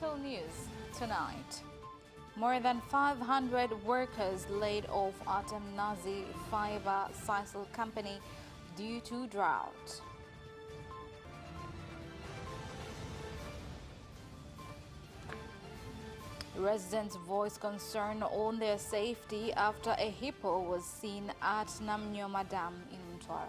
Capital News tonight. More than 500 workers laid off at Mnazi Fiber Sisal Company due to drought. Residents voiced concern on their safety after a hippo was seen at Namnyoma Dam in Mtwara.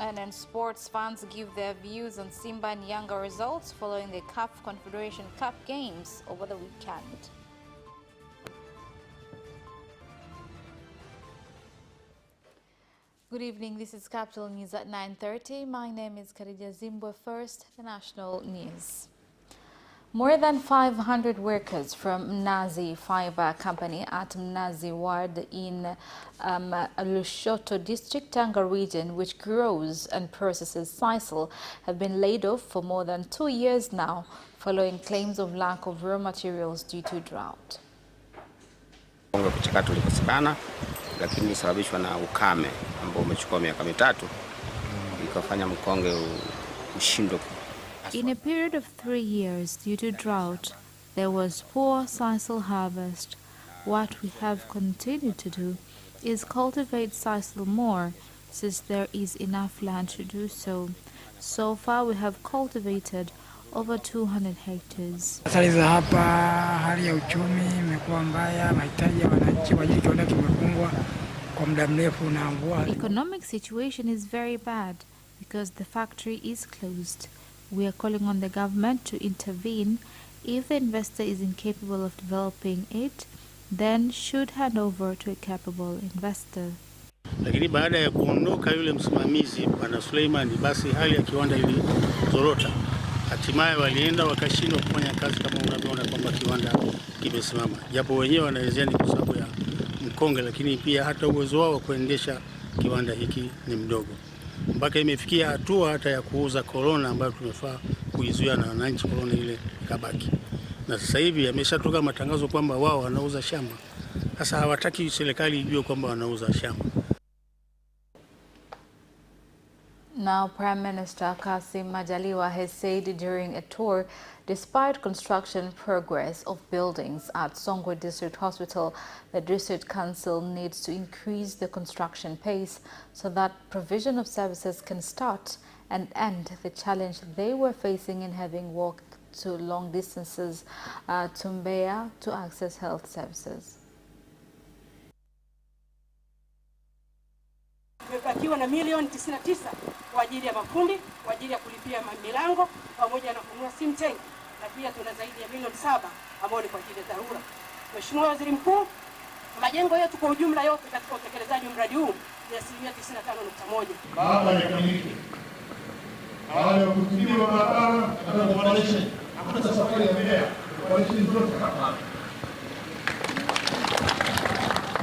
And in sports, fans give their views on Simba and Yanga results following the CAF Confederation Cup games over the weekend. Good evening, this is Capital News at 9:30. My name is Karija Zimbwe. First, the national news. More than 500 workers from Mnazi Fiber Company at Mnazi Ward in Lushoto District, Tanga region, which grows and processes sisal, have been laid off for more than 2 years now, following claims of lack of raw materials due to drought. Kuchakato ulikosekana, lakini ilisababishwa na ukame ambao umechukua miaka mitatu ikafanya mkonge ushindwe. In a period of 3 years due to drought, there was poor sisal harvest. What we have continued to do is cultivate sisal more, since there is enough land to do so. So far we have cultivated over 200 hectares. Hali ya uchumi imekuwa mbaya, mahitaji ya wananchi kwa kiwanda kimefungwa kwa muda mrefu na mvua. Economic situation is very bad because the factory is closed. We are calling on the government to intervene. If the investor is incapable of developing it, then should hand over to a capable investor. Lakini baada ya kuondoka yule msimamizi Bwana Suleiman, basi hali ya kiwanda ilizorota. Hatimaye walienda wakashindwa kufanya kazi kama unavyoona kwamba kiwanda kimesimama. Japo wenyewe wanaelezea ni kwa sababu ya mkonge, lakini pia hata uwezo wao kuendesha kiwanda hiki ni mdogo. Mpaka imefikia hatua hata ya kuuza korona ambayo tumefaa kuizuia na wananchi, korona ile kabaki. Na sasa hivi yameshatoka matangazo kwamba wao wanauza shamba. Sasa hawataki serikali ijue kwamba wanauza shamba. Now, Prime Minister Kassim Majaliwa has said during a tour, despite construction progress of buildings at Songwe District Hospital, the District Council needs to increase the construction pace so that provision of services can start and end the challenge they were facing in having walked to long distances to Mbeya to access health services. Tumebakiwa na milioni 99 kwa ajili ya makundi, kwa ajili ya kulipia milango pamoja na kununua sim tank, na pia tuna zaidi ya milioni 7 ambao ni kwa ajili ya dharura. Mheshimiwa Waziri Mkuu, majengo yetu kwa ujumla yote katika utekelezaji wa mradi huu ni 95.1%. Baada ya kamiliki, baada ya kutimia barabara na operation, hakuna safari ya Mbeya, operation zote hapa.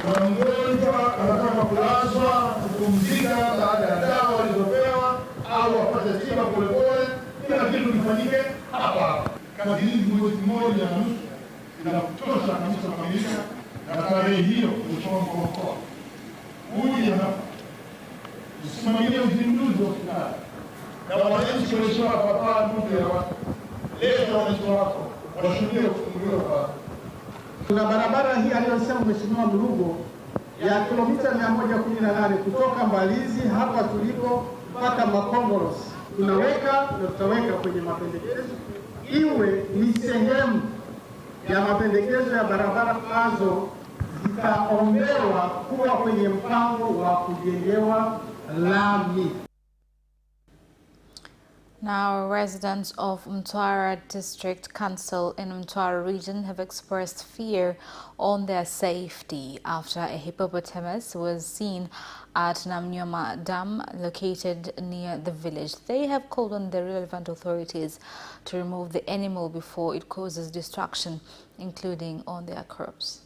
Mgonjwa anataka kulazwa kupumzika baada ya dawa walizopewa au wapate tiba polepole, kila kitu kifanyike hapa. Kazi hii mwezi mmoja na nusu inatosha kabisa kukamilika, na tarehe hiyo Mheshimiwa Mkuu wa Mkoa uje hapa usimamie uzinduzi wa hospitali na wananchi Mheshimiwa Papa ndugu ya watu leo, wananchi wako washuhudie kufunguliwa kwa kuna barabara hii aliyosema Mheshimiwa Mlugo ya kilomita 118 kutoka Mbalizi hapa tulipo mpaka Makongoros. Tunaweka na tutaweka kwenye mapendekezo iwe ni sehemu ya mapendekezo ya barabara ambazo zitaombewa kuwa kwenye mpango wa kujengewa lami. Now, residents of Mtwara District Council in Mtwara region have expressed fear on their safety after a hippopotamus was seen at Namnyoma Dam located near the village. They have called on the relevant authorities to remove the animal before it causes destruction, including on their crops.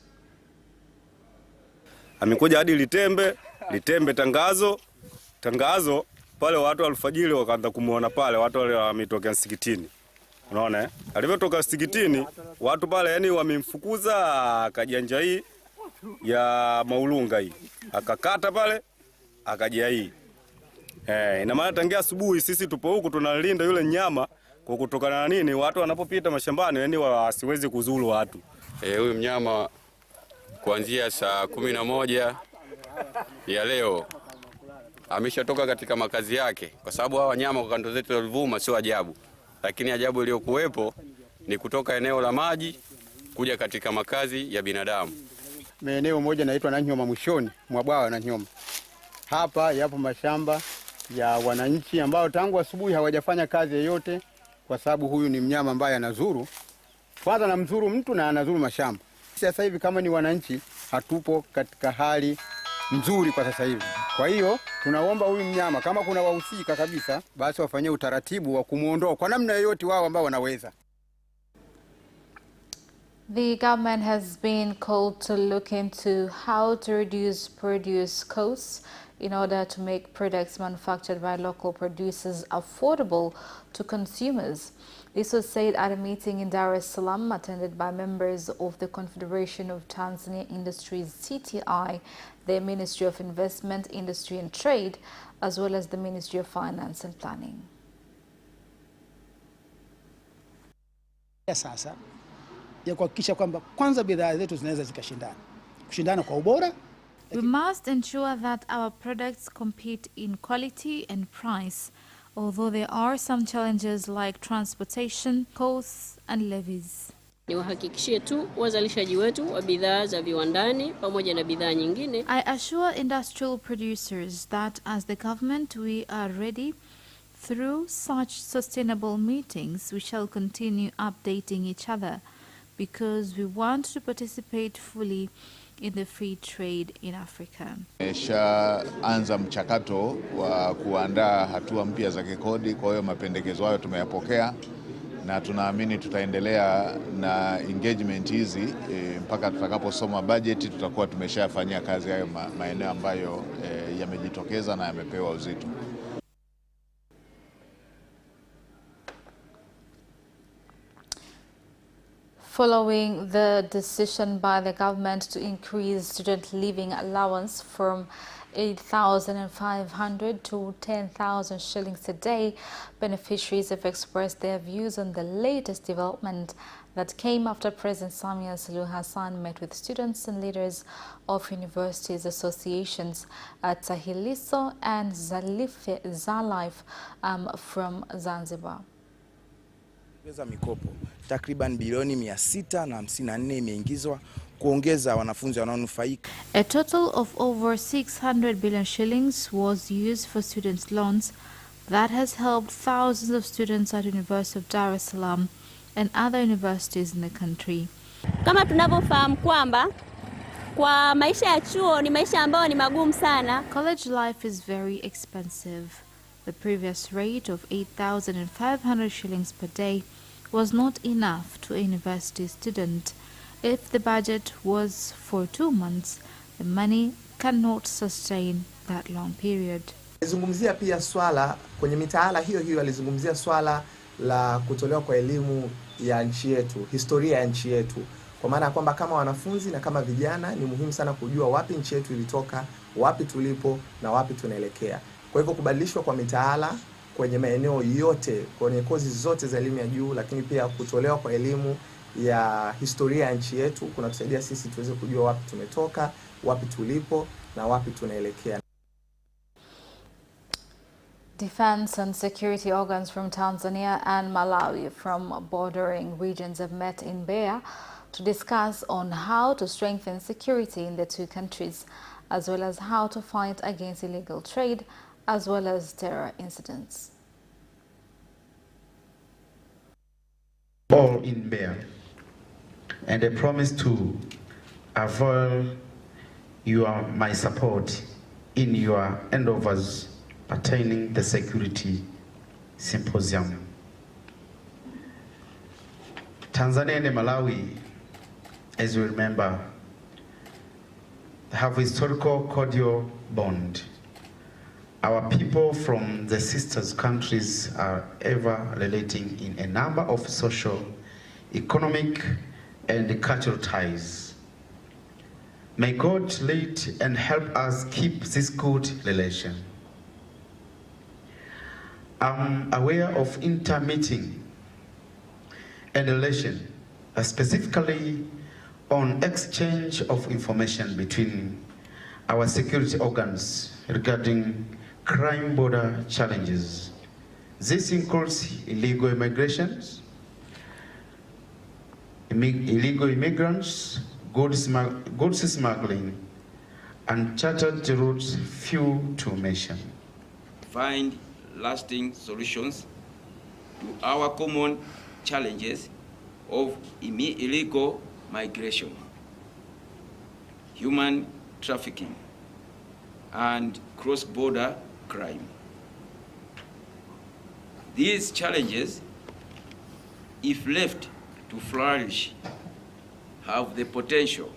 Amekuja hadi Litembe tangazo pale watu alfajiri wakaanza kumuona pale, watu wale wametokea msikitini. Unaona eh? Alivyotoka msikitini, watu pale yani wamemfukuza akaja njia hii ya Maulunga hii. Akakata pale, akaja hii. Ina maana tangia asubuhi sisi tupo huku tunalinda yule nyama kwa kutokana na nini? Watu wanapopita mashambani yani wasiwezi kuzuru watu. Huyu mnyama kuanzia saa 11 ya leo ameshatoka katika makazi yake, kwa sababu hawa wanyama kwa kando zetu za Ruvuma sio ajabu, lakini ajabu iliyokuwepo ni kutoka eneo la maji kuja katika makazi ya binadamu. Maeneo moja naitwa Nanyoma, mwishoni mwa bwawa Nanyoma. Hapa yapo mashamba ya wananchi ambao tangu asubuhi hawajafanya kazi yoyote, kwa sababu huyu ni mnyama ambaye anazuru. Kwanza anamzuru mtu na anazuru mashamba. Sasa hivi kama ni wananchi hatupo katika hali nzuri kwa sasa hivi. Kwa hiyo tunaomba huyu mnyama kama kuna wahusika kabisa basi wafanyie utaratibu wa kumuondoa kwa namna yoyote wao ambao wanaweza. The government has been called to look into how to reduce produce costs in order to make products manufactured by local producers affordable to consumers. This was said at a meeting in Dar es Salaam attended by members of the Confederation of Tanzania Industries (CTI), the Ministry of Investment, Industry and Trade, as well as the Ministry of Finance and Planning. Sasa ya kuhakikisha kwamba kwanza bidhaa zetu zinaweza kushindana kwa ubora. We must ensure that our products compete in quality and price, although there are some challenges like transportation, costs and levies. Niwahakikishie tu wazalishaji wetu wa bidhaa za viwandani pamoja na bidhaa nyingine. I assure industrial producers that as the government we are ready. Through such sustainable meetings we shall continue updating each other because we want to participate fully in the free trade in Africa. Anza mchakato wa kuandaa hatua mpya za kikodi, kwa hiyo mapendekezo hayo tumeyapokea na tunaamini tutaendelea na engagement hizi mpaka tutakaposoma budget. Tutakuwa tumeshafanyia kazi hayo maeneo ambayo yamejitokeza na yamepewa uzito. Following the decision by the government to increase student living allowance from 8,500 to 10,000 shillings a day, beneficiaries have expressed their views on the latest development that came after President Samia Suluhu Hassan met with students and leaders of universities associations at Tahiliso and Zalife from Zanzibar. Mikopo takriban bilioni 654 imeingizwa kuongeza wanafunzi wanaonufaika. A total of over 600 billion shillings was used for students' loans that has helped thousands of students at University of Dar es Salaam and other universities in the country. Kama tunavyofahamu kwamba kwa maisha ya chuo ni maisha ambayo ni magumu sana. College life is very expensive. The previous rate of 8,500 shillings per day was not enough to a university student. If the budget was for 2 months, the money cannot sustain that long period. Alizungumzia pia swala kwenye mitaala hiyo alizungumzia swala la kutolewa kwa elimu ya nchi yetu, historia ya nchi yetu. Kwa maana kwamba kama wanafunzi na kama vijana ni muhimu sana kujua wapi nchi yetu ilitoka, wapi tulipo na wapi tunaelekea. Kwa hivyo kubadilishwa kwa mitaala kwenye maeneo yote, kwenye kozi zote za elimu ya juu, lakini pia kutolewa kwa elimu ya historia ya nchi yetu kunatusaidia sisi tuweze kujua wapi tumetoka, wapi tulipo na wapi tunaelekea. Defense and security organs from Tanzania and Malawi from bordering regions have met in Mbeya to discuss on how to strengthen security in the two countries, as well as how to fight against illegal trade, as well as terror incidents. All in Mbeya, and I promise to avail my support in your endeavors pertaining the security symposium. Tanzania and Malawi, as you remember, have historical cordial bond. Our people from the sisters countries are ever relating in a number of social, economic, and cultural ties. May God lead and help us keep this good relation. I'm aware of intermeeting and relation, specifically on exchange of information between our security organs regarding crime border challenges. This includes illegal immigrations, illegal immigrants, goods smuggling, and chartered routes, few to mention. Find lasting solutions to our common challenges of illegal migration, human trafficking, and cross-border crime. These challenges, if left to flourish, have the potential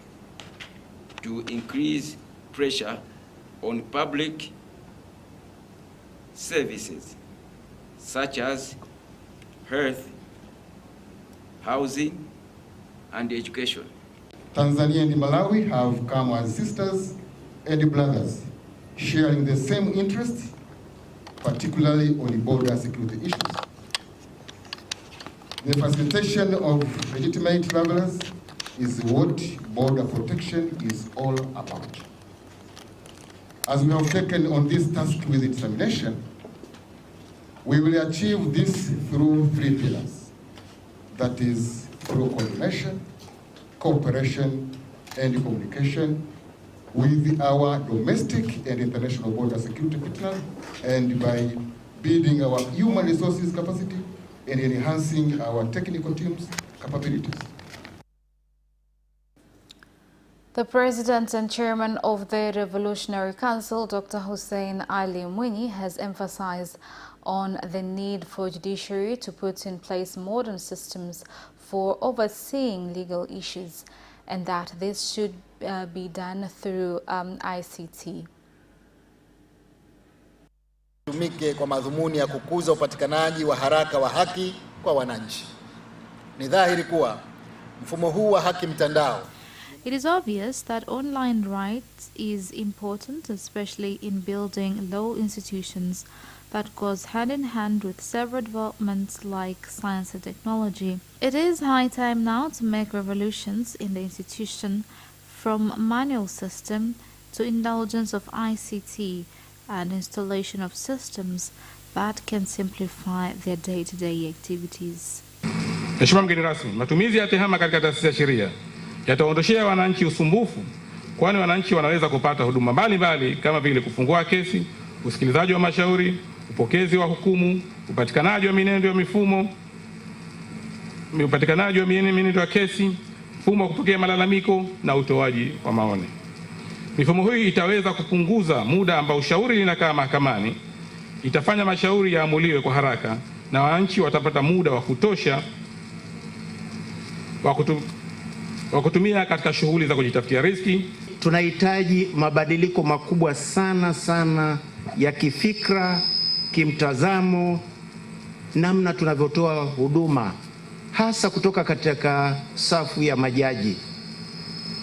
to increase pressure on public services such as health, housing, and education. Tanzania and Malawi have come as sisters and brothers, sharing the same interests, particularly on border security issues. The facilitation of legitimate travelers is what border protection is all about. As we have taken on this task with determination, we will achieve this through three pillars. That is through coordination, cooperation, and communication with our domestic and international border security partners, and by building our human resources capacity and enhancing our technical teams' capabilities. The President and Chairman of the Revolutionary Council, Dr. Hussein Ali Mwinyi, has emphasized on the need for judiciary to put in place modern systems for overseeing legal issues, and that this should be done through ICT. Tumike kwa madhumuni ya kukuza upatikanaji wa haraka wa haki kwa wananchi. Ni dhahiri kuwa mfumo huu wa haki mtandao. It is obvious that online rights is important, especially in building law institutions that goes hand in hand with several developments like science and technology. It is high time now to make revolutions in the institution, from manual system to indulgence of ICT and installation of systems that can simplify their day-to-day activities. Mheshimiwa mgeni rasmi, matumizi ya tehama katika taasisi ya sheria yataondoshea wananchi usumbufu, kwani wananchi wanaweza kupata huduma mbalimbali kama vile kufungua kesi, usikilizaji wa mashauri, upokezi wa hukumu, upatikanaji wa mienendo ya mifumo, upatikanaji wa mienendo ya kesi, mfumo wa kupokea malalamiko na utoaji wa maoni. Mifumo hii itaweza kupunguza muda ambao ushauri linakaa mahakamani, itafanya mashauri yaamuliwe kwa haraka na wananchi watapata muda wa kutosha wa kutumia katika shughuli za kujitafutia riziki. Tunahitaji mabadiliko makubwa sana ya kifikra, kimtazamo, namna tunavyotoa huduma, hasa kutoka katika safu ya majaji.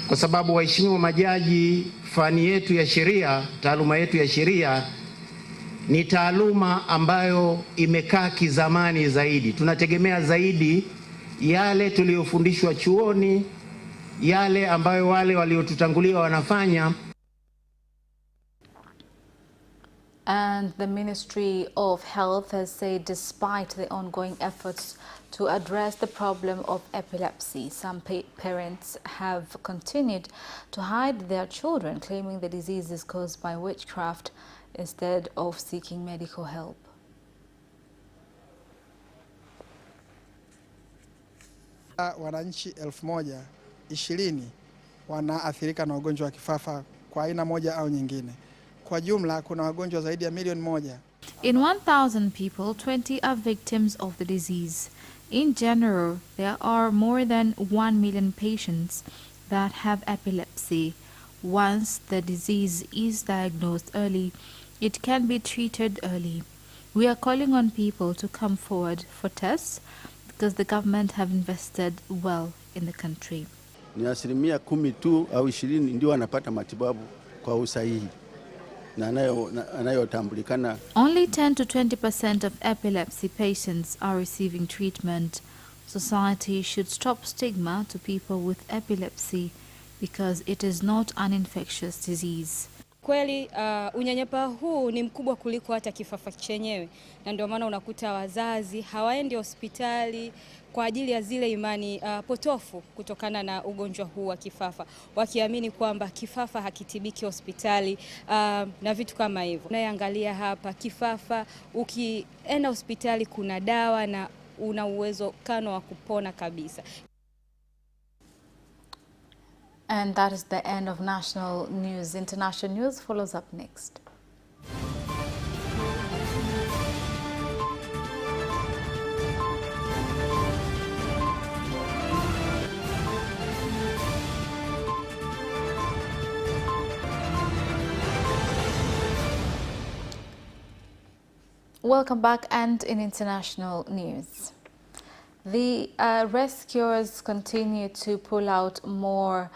Kwa sababu waheshimiwa majaji, fani yetu ya sheria, taaluma yetu ya sheria ni taaluma ambayo imekaa kizamani zaidi. Tunategemea zaidi yale tuliyofundishwa chuoni, yale ambayo wale waliotutangulia wanafanya. And the Ministry of Health has said despite the ongoing efforts to address the problem of epilepsy, some parents have continued to hide their children, claiming the disease is caused by witchcraft instead of seeking medical help. Wananchi 1,020 wanaathirika na ugonjwa wa kifafa kwa aina moja au nyingine. Kwa jumla kuna wagonjwa zaidi ya milioni 1. In 1,000 people, 20 are victims of the disease. In general, there are more than 1 million patients that have epilepsy. Once the disease is diagnosed early, it can be treated early. We are calling on people to come forward for tests because the government have invested well in the country. ni asilimia 10 tu au 20 ndio wanapata matibabu kwa usahihi na anayotambulikana. Only 10 to 20% of epilepsy patients are receiving treatment. Society should stop stigma to people with epilepsy because it is not an infectious disease. Kweli unyanyapaa huu ni mkubwa kuliko hata kifafa chenyewe, na ndio maana unakuta wazazi hawaendi hospitali kwa ajili ya zile imani potofu kutokana na ugonjwa huu wa kifafa, wakiamini kwamba kifafa hakitibiki hospitali na vitu kama hivyo. Unaangalia hapa kifafa, ukienda hospitali kuna dawa na una uwezo kano wa kupona kabisa. And that is the end of national news. International news follows up next. Welcome back, and in international news. The rescuers continue to pull out more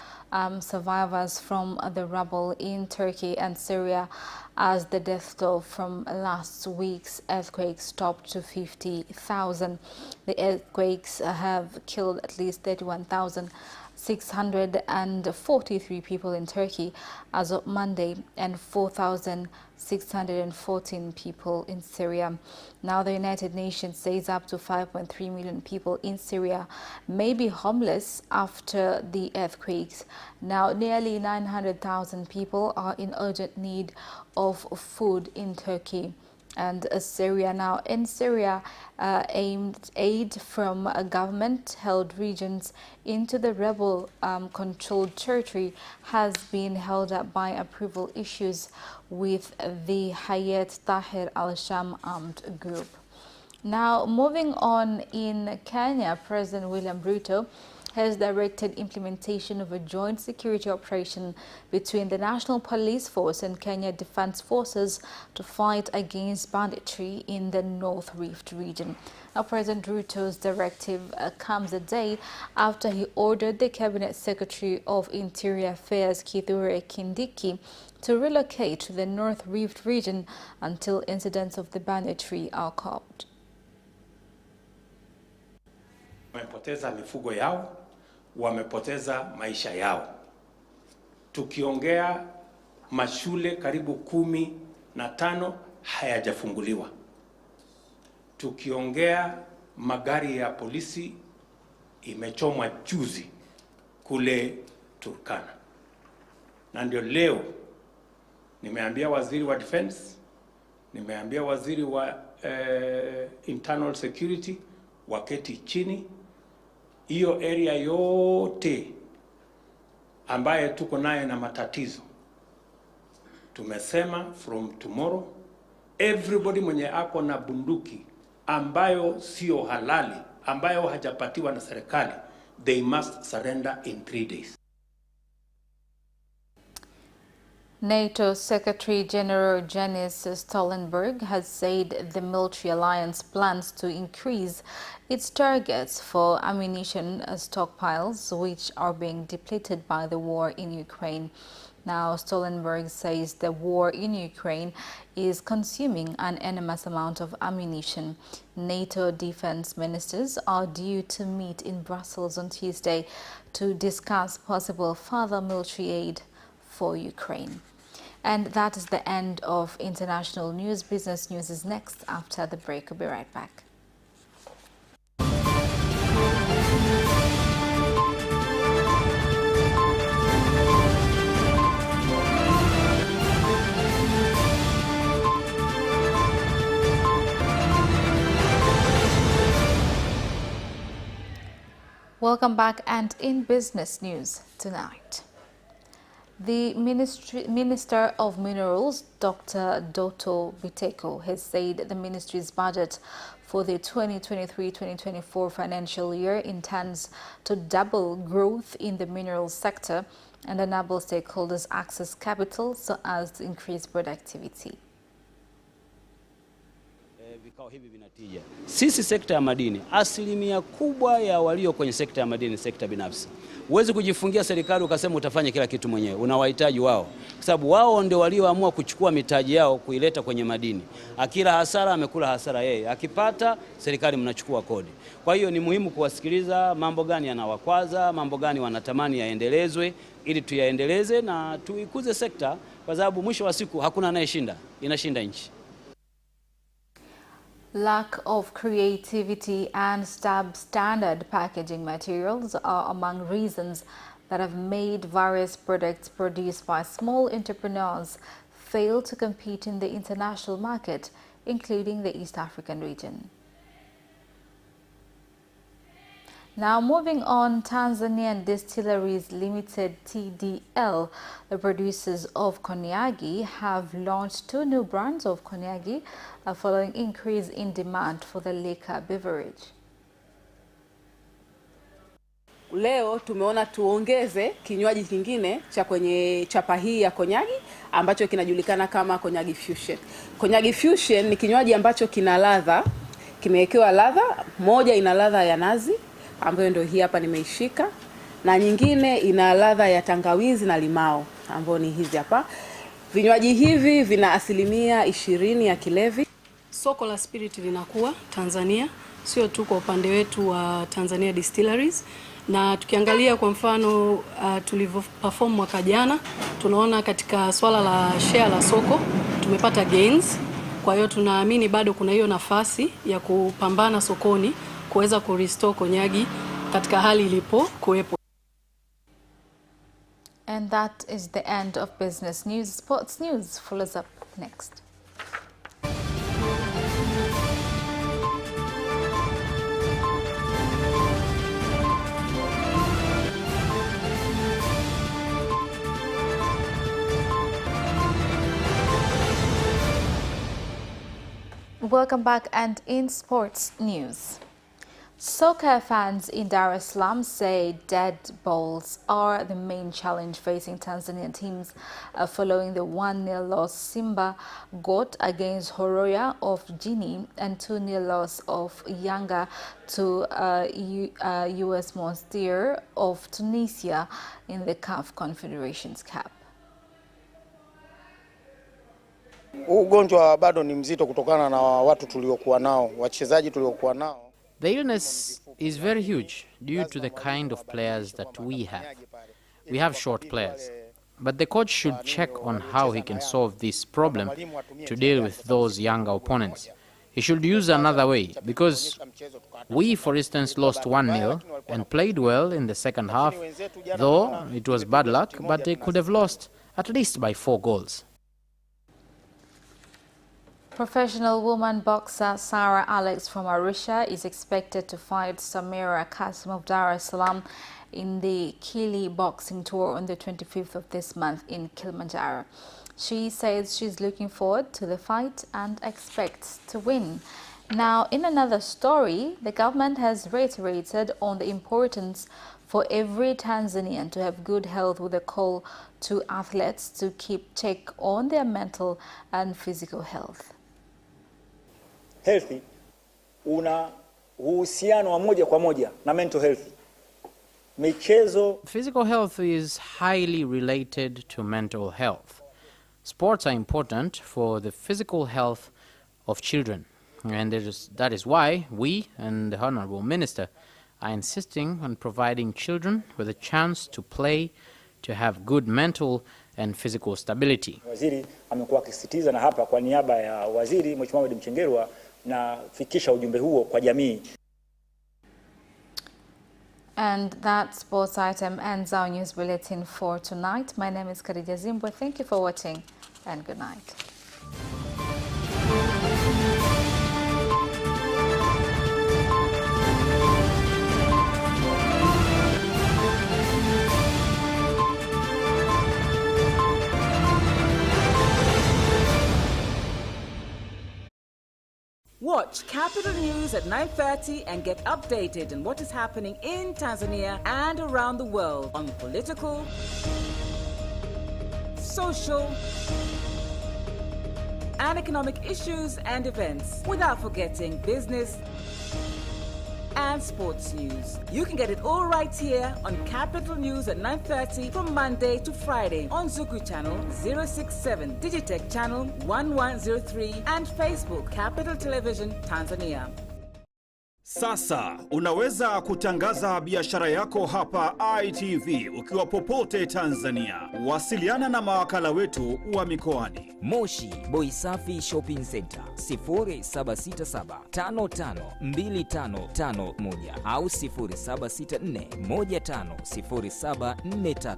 survivors from the rubble in Turkey and Syria as the death toll from last week's earthquakes topped to 50,000. The earthquakes have killed at least 31,643 people in Turkey as of Monday and 4,614 people in Syria. Now the United Nations says up to 5.3 million people in Syria may be homeless after the earthquakes. Now nearly 900,000 people are in urgent need of food in Turkey and Syria. Now in Syria, aimed aid from government-held regions into the rebel-controlled territory has been held up by approval issues with the Hayat Tahrir al-Sham armed group. Now moving on, in Kenya, President William Ruto has directed implementation of a joint security operation between the National Police Force and Kenya Defence Forces to fight against banditry in the North Rift region. Now, President Ruto's directive comes a day after he ordered the Cabinet Secretary of Interior Affairs, Kithure Kindiki, to relocate to the North Rift region until incidents of the banditry are curbed. Wamepoteza mifugo yao, wamepoteza maisha yao. Tukiongea mashule karibu 15 hayajafunguliwa. Tukiongea magari ya polisi imechomwa juzi kule Turkana. Na ndio leo nimeambia waziri wa defense, nimeambia waziri wa internal security waketi chini, hiyo area yote ambaye tuko naye na matatizo, tumesema from tomorrow everybody mwenye ako na bunduki ambayo sio halali, ambayo hajapatiwa na serikali, they must surrender in 3 days. NATO Secretary General Jens Stoltenberg has said the military alliance plans to increase its targets for ammunition stockpiles, which are being depleted by the war in Ukraine. Now, Stoltenberg says the war in Ukraine is consuming an enormous amount of ammunition. NATO defense ministers are due to meet in Brussels on Tuesday to discuss possible further military aid for Ukraine. And that is the end of international news. Business news is next after the break. We'll be right back. Welcome back, and in business news tonight, the Minister of Minerals, Dr. Doto Biteko, has said the ministry's budget for the 2023-2024 financial year intends to double growth in the minerals sector and enable stakeholders access capital so as to increase productivity. vikao hivi vinatija. Sisi sekta ya madini, asilimia kubwa ya walio kwenye sekta ya madini sekta binafsi. Huwezi kujifungia serikali ukasema utafanya kila kitu mwenyewe. Unawahitaji wao, kwa sababu wao ndio walioamua kuchukua mitaji yao kuileta kwenye madini. Akila hasara amekula hasara yeye, akipata serikali mnachukua kodi. Kwa hiyo ni muhimu kuwasikiliza mambo gani yanawakwaza, mambo gani wanatamani yaendelezwe, ili tuyaendeleze na tuikuze sekta, kwa sababu mwisho wa siku hakuna anayeshinda, inashinda nchi. Lack of creativity and substandard packaging materials are among reasons that have made various products produced by small entrepreneurs fail to compete in the international market, including the East African region. Now moving on, Tanzanian Distilleries Limited TDL, the producers of konyagi, have launched 2 new brands of konyagi following increase in demand for the liquor beverage. Leo tumeona tuongeze kinywaji kingine cha kwenye chapa hii ya konyagi ambacho kinajulikana kama konyagi fusion. Konyagi fusion ni kinywaji ambacho kina ladha, kimewekewa ladha moja, ina ladha ya nazi ambayo ndio hii hapa nimeishika, na nyingine ina ladha ya tangawizi na limao ambayo ni hizi hapa. Vinywaji hivi vina asilimia 20 ya kilevi. Soko la spirit linakuwa Tanzania, sio tu kwa upande wetu wa Tanzania Distilleries, na tukiangalia kwa mfano tulivyo perform mwaka jana, tunaona katika swala la share la soko tumepata gains. Kwa hiyo tunaamini bado kuna hiyo nafasi ya kupambana sokoni kuweza kurestore konyagi katika hali ilipo kuwepo. And that is the end of business news. Sports news follows up next. Welcome back, and in sports news. Soccer fans in Dar es Salaam say dead balls are the main challenge facing Tanzanian teams following the 1-0 loss Simba got against Horoya of Guinea and 2-0 loss of Yanga to US Monastir of Tunisia in the CAF Confederations Cup. Ugonjwa bado ni mzito kutokana na watu tuliokuwa nao, wachezaji tuliokuwa nao. The illness is very huge due to the kind of players that we have. We have short players, but the coach should check on how he can solve this problem to deal with those younger opponents. He should use another way, because we, for instance, lost 1-0 and played well in the second half, though it was bad luck, but they could have lost at least by 4 goals. Professional woman boxer Sarah Alex from Arusha is expected to fight Samira Kasim of Dar es Salaam in the Kili Boxing Tour on the 25th of this month in Kilimanjaro. She says she's looking forward to the fight and expects to win. Now, in another story, the government has reiterated on the importance for every Tanzanian to have good health, with a call to athletes to keep check on their mental and physical health. Healthy una uhusiano wa moja kwa moja na mental health. Michezo. Physical health is highly related to mental health. Sports are important for the physical health of children, and that is why we and the Honorable Minister are insisting on providing children with a chance to play, to have good mental and physical stability. Waziri amekuwa akisisitiza, na hapa kwa niaba ya waziri Mheshimiwa Mchengerwa na fikisha ujumbe huo kwa jamii. And that sports item ends our news bulletin for tonight. My name is Khadija Zimbwe. Thank you for watching and good night. Watch Capital News at 9:30 and get updated on what is happening in Tanzania and around the world on political, social, and economic issues and events, without forgetting business and sports news. You can get it all right here on Capital News at 9:30 from Monday to Friday on Zuku Channel 067, Digitech Channel 1103 and Facebook Capital Television Tanzania. Sasa unaweza kutangaza biashara yako hapa ITV ukiwa popote Tanzania. Wasiliana na mawakala wetu wa mikoani. Moshi Boisafi Shopping Center 0767552551 au 0764150743.